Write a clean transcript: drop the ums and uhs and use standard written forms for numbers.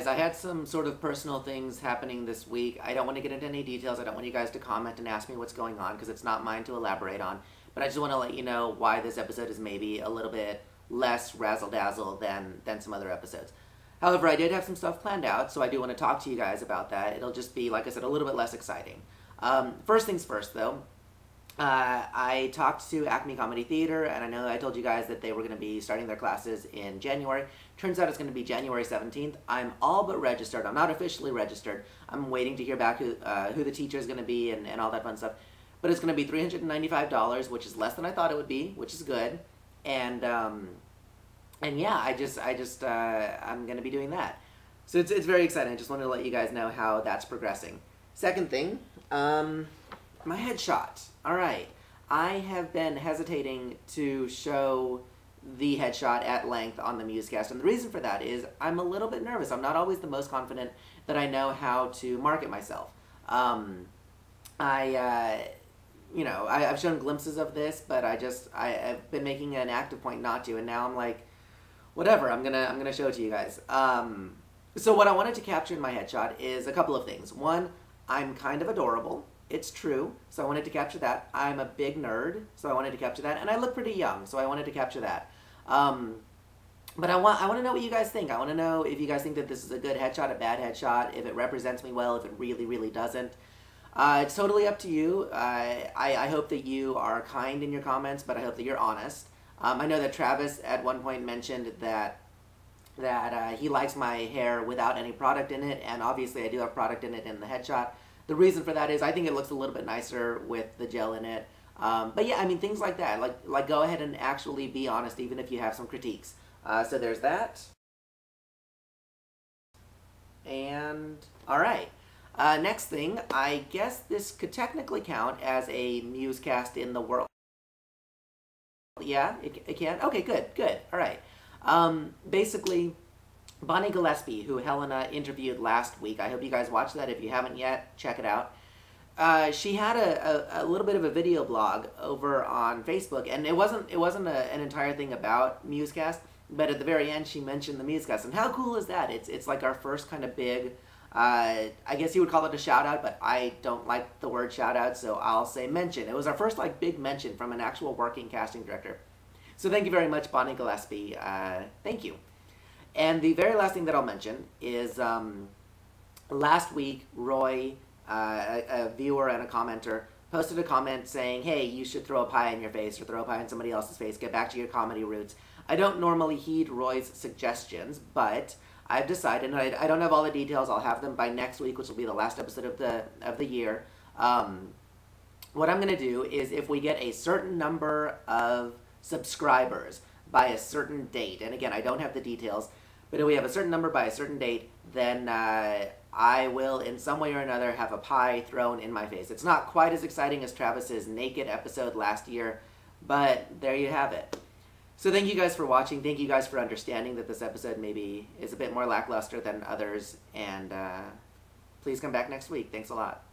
guys, I had some sort of personal things happening this week. I don't want to get into any details. I don't want you guys to comment and ask me what's going on because it's not mine to elaborate on. But I just want to let you know why this episode is maybe a little bit less razzle-dazzle than some other episodes. However, I did have some stuff planned out, so I do want to talk to you guys about that. It'll just be, like I said, a little bit less exciting. First things first, though. I talked to Acme Comedy Theater, and I know I told you guys that they were going to be starting their classes in January. Turns out it's going to be January 17th. I'm all but registered. I'm not officially registered. I'm waiting to hear back who the teacher is going to be and all that fun stuff. But it's going to be $395, which is less than I thought it would be, which is good. And yeah, I'm going to be doing that. So it's very exciting. I just wanted to let you guys know how that's progressing. Second thing, my headshot. All right. I have been hesitating to show the headshot at length on the Musecast, and the reason for that is I'm a little bit nervous. I'm not always the most confident that I know how to market myself. I've shown glimpses of this, but I've been making an active point not to, and now I'm like, whatever, I'm gonna show it to you guys. So what I wanted to capture in my headshot is a couple of things. One, I'm kind of adorable. It's true, so I wanted to capture that. I'm a big nerd, so I wanted to capture that. And I look pretty young, so I wanted to capture that. But I want to know what you guys think. I want to know if you guys think that this is a good headshot, a bad headshot, if it represents me well, if it really, really doesn't. It's totally up to you. I hope that you are kind in your comments, but I hope that you're honest. I know that Travis at one point mentioned that he likes my hair without any product in it, and obviously I do have product in it in the headshot. The reason for that is I think it looks a little bit nicer with the gel in it. But yeah, I mean, things like that. Like go ahead and actually be honest, even if you have some critiques. So there's that. And, alright. Next thing, I guess this could technically count as a Musecast in the world. Yeah, it can? Okay, good. Alright. Basically, Bonnie Gillespie, who Helena interviewed last week. I hope you guys watched that. If you haven't yet, check it out. She had a little bit of a video blog over on Facebook, and it wasn't an entire thing about Musecast, but at the very end she mentioned the Musecast. And how cool is that? It's like our first kind of big, I guess you would call it a shout out, but I don't like the word shout out, so I'll say mention. It was our first like big mention from an actual working casting director. So thank you very much, Bonnie Gillespie. Thank you. And the very last thing that I'll mention is last week, Roy, a viewer and a commenter, posted a comment saying, hey, you should throw a pie in your face or throw a pie in somebody else's face, get back to your comedy roots. I don't normally heed Roy's suggestions, but I've decided, and I don't have all the details, I'll have them by next week, which will be the last episode of the year. What I'm going to do is if we get a certain number of subscribers by a certain date, and again, I don't have the details, but if we have a certain number by a certain date, then I will, in some way or another, have a pie thrown in my face. It's not quite as exciting as Travis's naked episode last year, but there you have it. So thank you guys for watching. Thank you guys for understanding that this episode maybe is a bit more lackluster than others, and please come back next week. Thanks a lot.